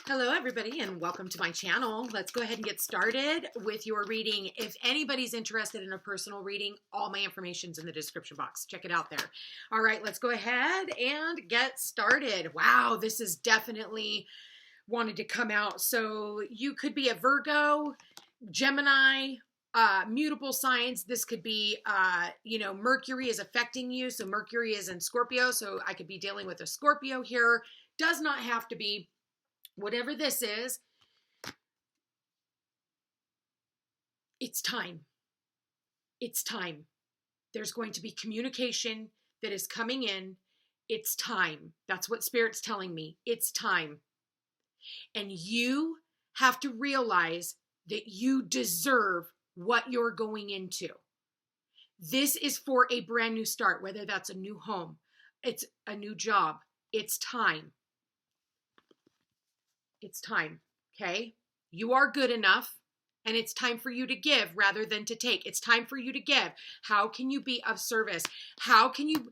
Hello everybody and welcome to my channel. Let's go ahead and get started with your reading. If anybody's interested in a personal reading, all my information's in the description box. Check it out there. All right, let's go ahead and get started. Wow, this is definitely wanted to come out. So you could be a Virgo, Gemini, mutable signs. This could be, Mercury is affecting you. So Mercury is in Scorpio. So I could be dealing with a Scorpio here. Does not have to be. Whatever this is, it's time. It's time. There's going to be communication that is coming in. It's time. That's what Spirit's telling me. It's time. And you have to realize that you deserve what you're going into. This is for a brand new start, whether that's a new home, it's a new job. It's time. It's time, okay? You are good enough, and it's time for you to give rather than to take. It's time for you to give. How can you be of service? How can you,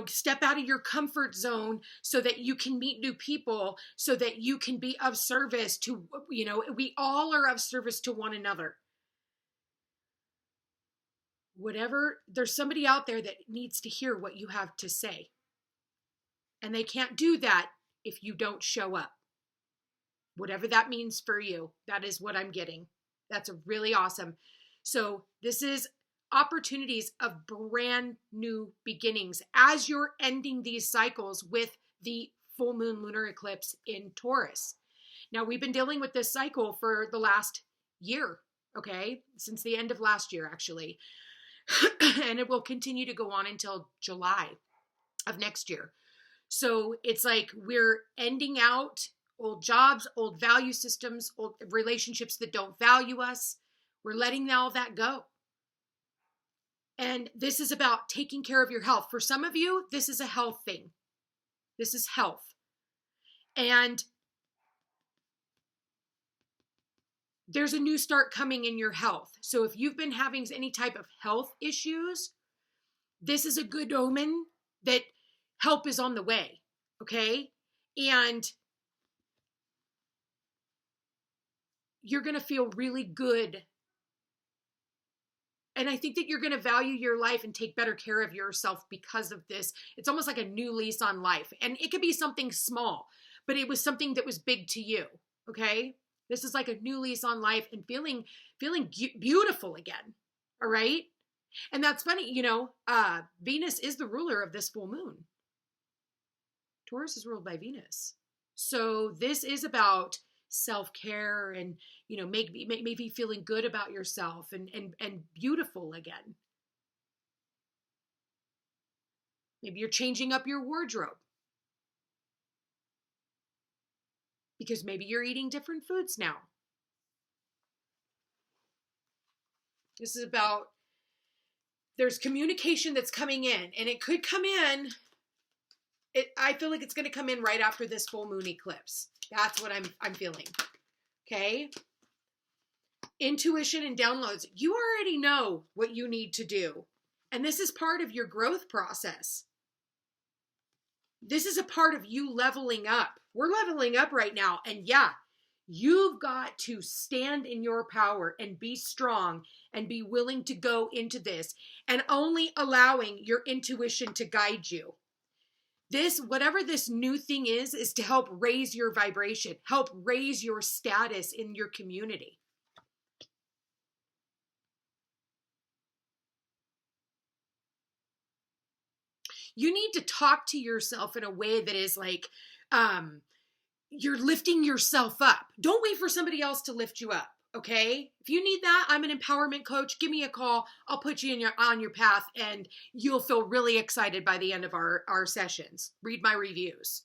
step out of your comfort zone so that you can meet new people, so that you can be of service to, we all are of service to one another. Whatever, there's somebody out there that needs to hear what you have to say. And they can't do that if you don't show up. Whatever that means for you, that is what I'm getting. That's really awesome. So this is opportunities of brand new beginnings as you're ending these cycles with the full moon lunar eclipse in Taurus. Now, we've been dealing with this cycle for the last year, okay? Since the end of last year, actually. And it will continue to go on until July of next year. So it's like we're ending out old jobs, old value systems, old relationships that don't value us. We're letting all that go. And this is about taking care of your health. For some of you, this is a health thing. This is health. And there's a new start coming in your health. So if you've been having any type of health issues, this is a good omen that help is on the way, okay? And you're going to feel really good. And I think that you're going to value your life and take better care of yourself because of this. It's almost like a new lease on life. And it could be something small, but it was something that was big to you. Okay. This is like a new lease on life and feeling beautiful again. All right. And that's funny. Venus is the ruler of this full moon. Taurus is ruled by Venus. So this is about self-care and, maybe feeling good about yourself and beautiful again. Maybe you're changing up your wardrobe because maybe you're eating different foods now. This is about, there's communication that's coming in, and it could come in. I feel like it's going to come in right after this full moon eclipse. That's what I'm feeling. Okay. Intuition and downloads. You already know what you need to do. And this is part of your growth process. This is a part of you leveling up. We're leveling up right now. And yeah, you've got to stand in your power and be strong and be willing to go into this and only allowing your intuition to guide you. This, whatever this new thing is to help raise your vibration, help raise your status in your community. You need to talk to yourself in a way that is like, you're lifting yourself up. Don't wait for somebody else to lift you up. Okay. If you need that, I'm an empowerment coach. Give me a call. I'll put you on your path and you'll feel really excited by the end of our sessions. Read my reviews.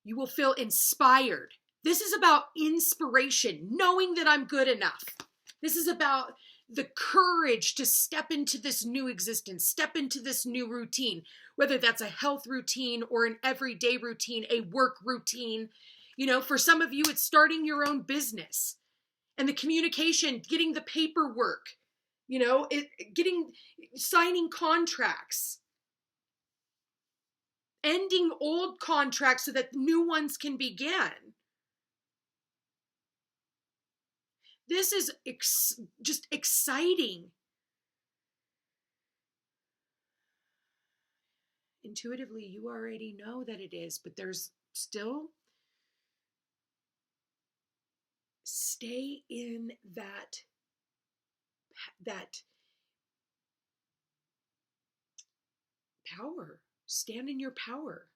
You will feel inspired. This is about inspiration, knowing that I'm good enough. This is about the courage to step into this new existence, step into this new routine, whether that's a health routine or an everyday routine, a work routine. For some of you, it's starting your own business and the communication, getting the paperwork, signing contracts, ending old contracts so that new ones can begin. This is just exciting. Intuitively, you already know that it is, but there's still, stay in that power. Stand in your power.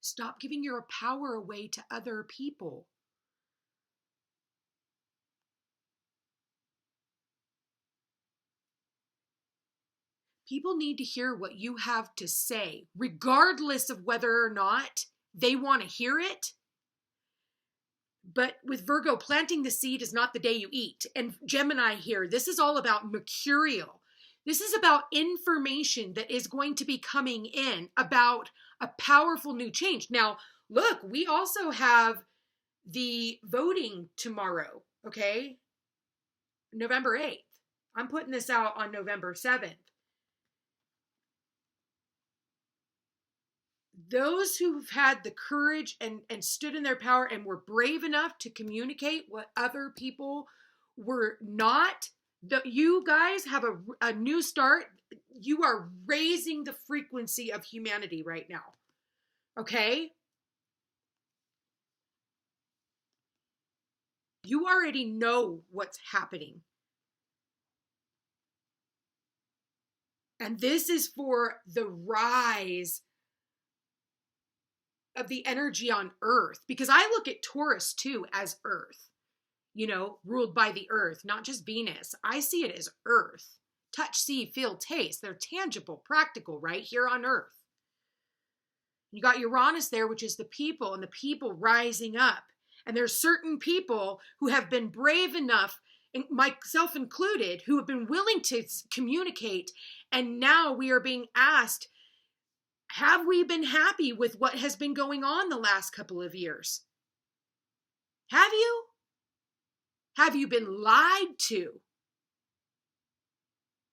Stop giving your power away to other people. People need to hear what you have to say, regardless of whether or not they want to hear it. But with Virgo, planting the seed is not the day you eat. And Gemini here, this is all about mercurial. This is about information that is going to be coming in about a powerful new change. Now, look, we also have the voting tomorrow, okay? November 8th. I'm putting this out on November 7th. Those who've had the courage and stood in their power and were brave enough to communicate what other people were not, you guys have a new start. You are raising the frequency of humanity right now. Okay? You already know what's happening. And this is for the rise of the energy on Earth, because I look at Taurus too as Earth, you know, ruled by the Earth, not just Venus. I see it as Earth. Touch, see, feel, taste. They're tangible, practical, right here on Earth. You got Uranus there, which is the people, and the people rising up. And there's certain people who have been brave enough, myself included, who have been willing to communicate. And now we are being asked, have we been happy with what has been going on the last couple of years? Have you? Have you been lied to?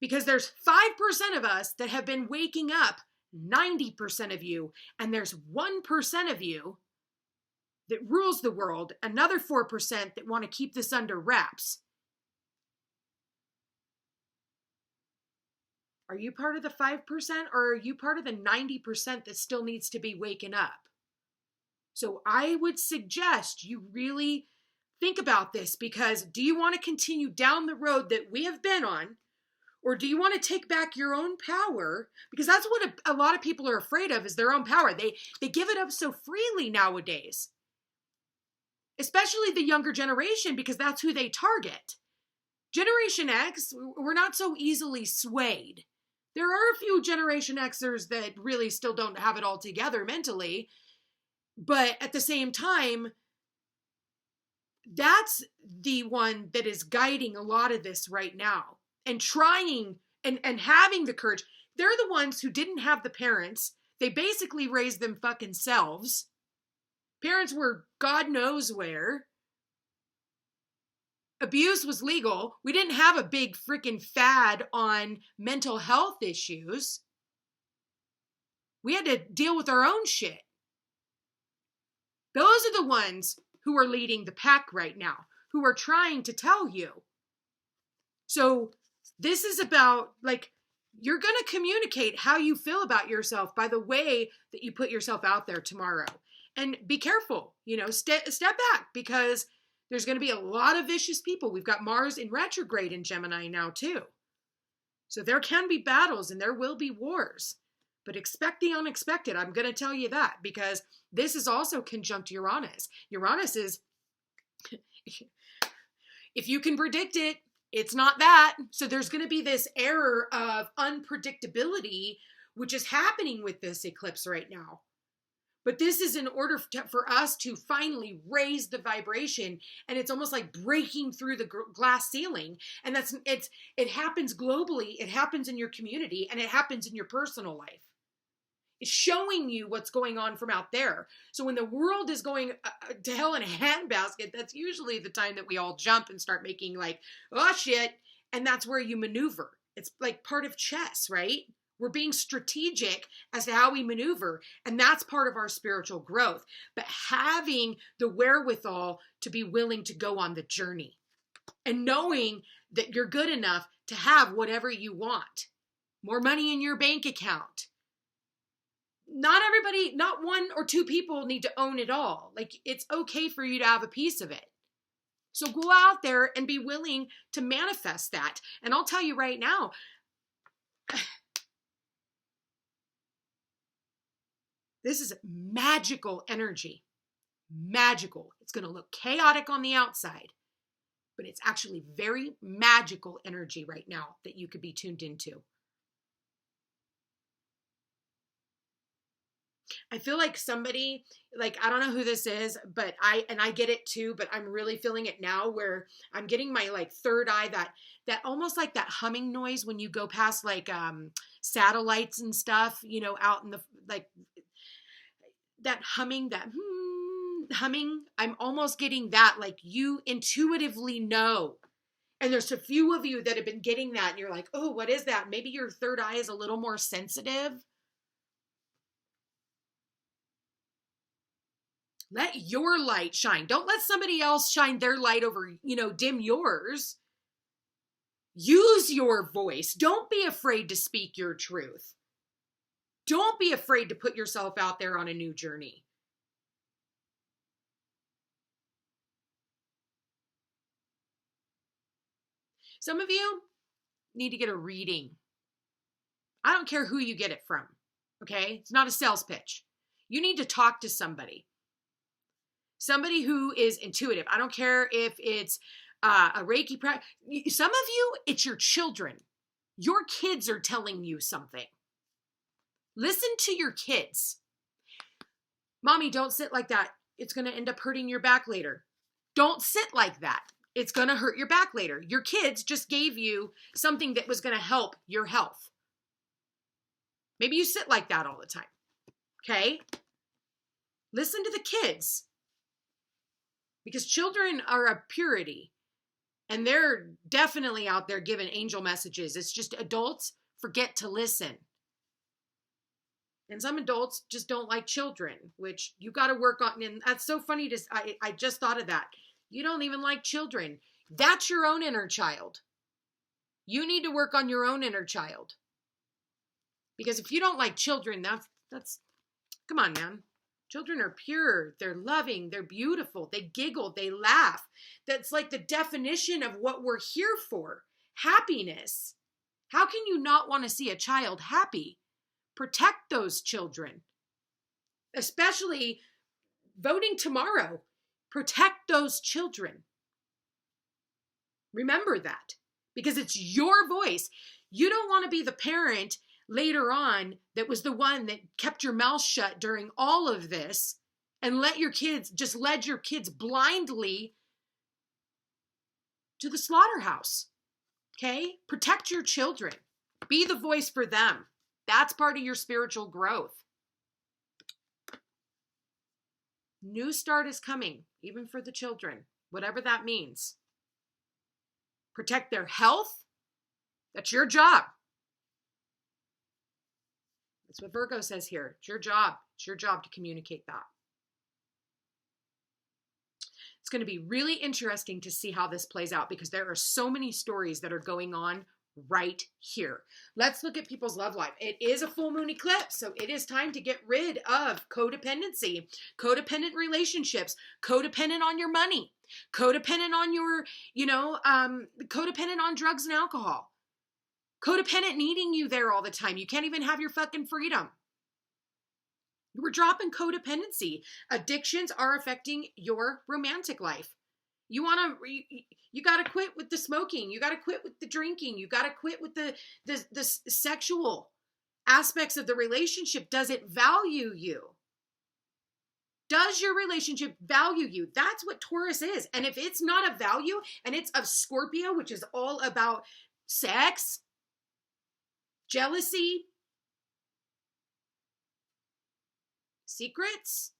Because there's 5% of us that have been waking up, 90% of you, and there's 1% of you that rules the world, another 4% that want to keep this under wraps. Are you part of the 5% or are you part of the 90% that still needs to be waking up? So I would suggest you really think about this, because do you want to continue down the road that we have been on, or do you want to take back your own power? Because that's what a lot of people are afraid of, is their own power. They give it up so freely nowadays, especially the younger generation, because that's who they target. Generation X, we're not so easily swayed. There are a few Generation Xers that really still don't have it all together mentally. But at the same time, that's the one that is guiding a lot of this right now. And trying and having the courage. They're the ones who didn't have the parents. They basically raised them fucking selves. Parents were God knows where. Abuse was legal. We didn't have a big freaking fad on mental health issues. We had to deal with our own shit. Those are the ones who are leading the pack right now, who are trying to tell you. So this is about, like, you're going to communicate how you feel about yourself by the way that you put yourself out there tomorrow. And be careful, you know, step back, because there's going to be a lot of vicious people. We've got Mars in retrograde in Gemini now too. So there can be battles and there will be wars. But expect the unexpected. I'm going to tell you that, because this is also conjunct Uranus. Uranus is, if you can predict it, it's not that. So there's going to be this error of unpredictability, which is happening with this eclipse right now. But this is in order for us to finally raise the vibration, and it's almost like breaking through the glass ceiling. And it happens globally, it happens in your community, and it happens in your personal life. It's showing you what's going on from out there. So when the world is going to hell in a handbasket, that's usually the time that we all jump and start making like, oh shit, and that's where you maneuver. It's like part of chess, right? We're being strategic as to how we maneuver, and that's part of our spiritual growth. But having the wherewithal to be willing to go on the journey and knowing that you're good enough to have whatever you want. More money in your bank account. Not everybody, not one or two people need to own it all. Like, it's okay for you to have a piece of it. So go out there and be willing to manifest that. And I'll tell you right now, this is magical energy. Magical. It's going to look chaotic on the outside, but it's actually very magical energy right now that you could be tuned into. I feel like somebody, like, I don't know who this is, but I get it too, but I'm really feeling it now where I'm getting my like third eye, that almost like that humming noise when you go past like satellites and stuff, you know, out in the, like that humming, humming. I'm almost getting that, like you intuitively know. And there's a few of you that have been getting that and you're like, oh, what is that? Maybe your third eye is a little more sensitive. Let your light shine. Don't let somebody else shine their light over, you know, dim yours. Use your voice. Don't be afraid to speak your truth. Don't be afraid to put yourself out there on a new journey. Some of you need to get a reading. I don't care who you get it from, okay? It's not a sales pitch. You need to talk to somebody. Somebody who is intuitive. I don't care if it's a Reiki practice. Some of you, it's your children. Your kids are telling you something. Listen to your kids. Mommy, don't sit like that. It's going to end up hurting your back later. Don't sit like that. It's going to hurt your back later. Your kids just gave you something that was going to help your health. Maybe you sit like that all the time. Okay? Listen to the kids. Because children are a purity. And they're definitely out there giving angel messages. It's just adults forget to listen. And some adults just don't like children, which you got to work on. And that's so funny. I just thought of that. You don't even like children. That's your own inner child. You need to work on your own inner child. Because if you don't like children, that's come on, man. Children are pure. They're loving. They're beautiful. They giggle. They laugh. That's like the definition of what we're here for. Happiness. How can you not want to see a child happy? Protect those children. Especially voting tomorrow. Protect those children. Remember that. Because it's your voice. You don't want to be the parent later on that was the one that kept your mouth shut during all of this and led your kids blindly to the slaughterhouse. Okay? Protect your children. Be the voice for them. That's part of your spiritual growth. New start is coming, even for the children, whatever that means. Protect their health. That's your job. That's what Virgo says here. It's your job. It's your job to communicate that. It's going to be really interesting to see how this plays out because there are so many stories that are going on right here. Let's look at people's love life. It is a full moon eclipse, so it is time to get rid of codependency, codependent relationships, codependent on your money, codependent on your, codependent on drugs and alcohol. Codependent needing you there all the time. You can't even have your fucking freedom. We're dropping codependency. Addictions are affecting your romantic life. You got to quit with the smoking. You got to quit with the drinking. You got to quit with the sexual aspects of the relationship. Does it value you? Does your relationship value you? That's what Taurus is. And if it's not a value and it's of Scorpio, which is all about sex, jealousy, secrets,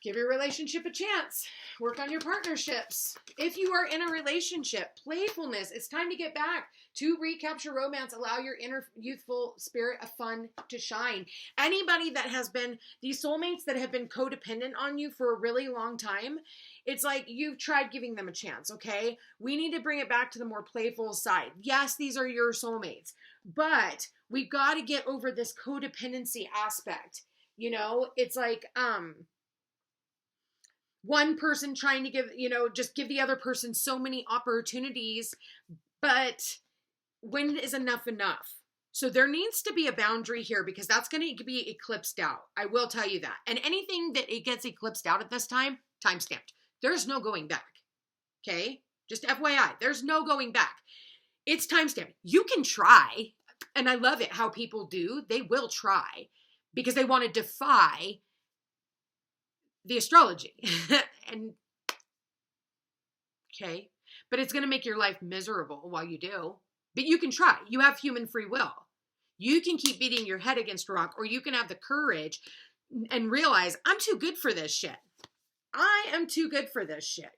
give your relationship a chance. Work on your partnerships. If you are in a relationship, playfulness. It's time to get back to recapture romance. Allow your inner youthful spirit of fun to shine. Anybody that has been, these soulmates that have been codependent on you for a really long time, it's like you've tried giving them a chance, okay? We need to bring it back to the more playful side. Yes, these are your soulmates, but we've got to get over this codependency aspect. You know, it's like, one person trying to give, just give the other person so many opportunities, but when is enough enough? So there needs to be a boundary here because that's going to be eclipsed out. I will tell you that. And anything that it gets eclipsed out at this time, time stamped. There's no going back. Okay? Just FYI, there's no going back. It's time stamped. You can try. And I love it how people do. They will try because they want to defy the astrology. And okay, but it's going to make your life miserable while you do. But you can try. You have human free will. You can keep beating your head against a rock, or you can have the courage and realize, I'm too good for this shit. I am too good for this shit.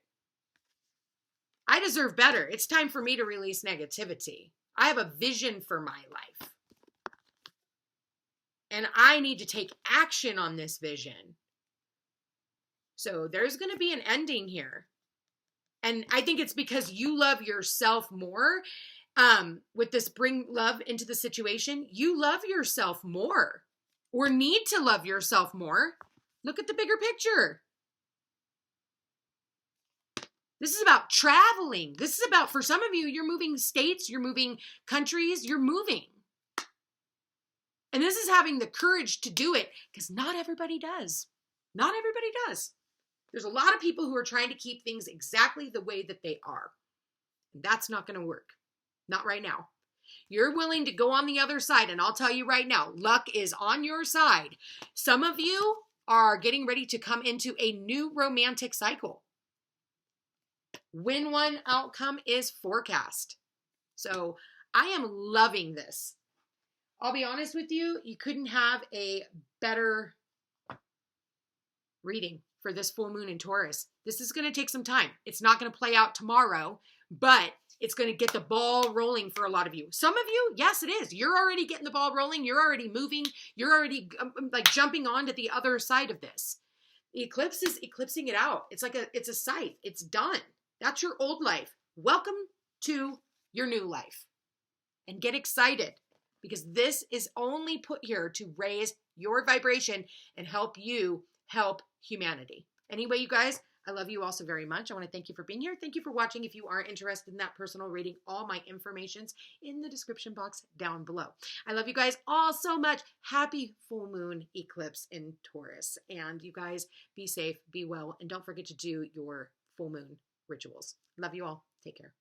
I deserve better. It's time for me to release negativity. I have a vision for my life. And I need to take action on this vision. So there's going to be an ending here. And I think it's because you love yourself more. With this bring love into the situation, you love yourself more or need to love yourself more. Look at the bigger picture. This is about traveling. This is about, for some of you, you're moving states, you're moving countries, you're moving. And this is having the courage to do it because not everybody does. Not everybody does. There's a lot of people who are trying to keep things exactly the way that they are. And that's not going to work. Not right now. You're willing to go on the other side, and I'll tell you right now, luck is on your side. Some of you are getting ready to come into a new romantic cycle. Win one outcome is forecast. So I am loving this. I'll be honest with you, you couldn't have a better reading for this full moon in Taurus. This is going to take some time. It's not going to play out tomorrow, but it's going to get the ball rolling for a lot of you. Some of you, yes, it is. You're already getting the ball rolling. You're already moving. You're already like jumping on to the other side of this. The eclipse is eclipsing it out. It's like it's a scythe. It's done. That's your old life. Welcome to your new life. And get excited because this is only put here to raise your vibration and help you help humanity. Anyway, you guys, I love you all so very much. I want to thank you for being here. Thank you for watching. If you are interested in that personal reading, all my information's in the description box down below. I love you guys all so much. Happy full moon eclipse in Taurus. And you guys be safe, be well, and don't forget to do your full moon rituals. Love you all. Take care.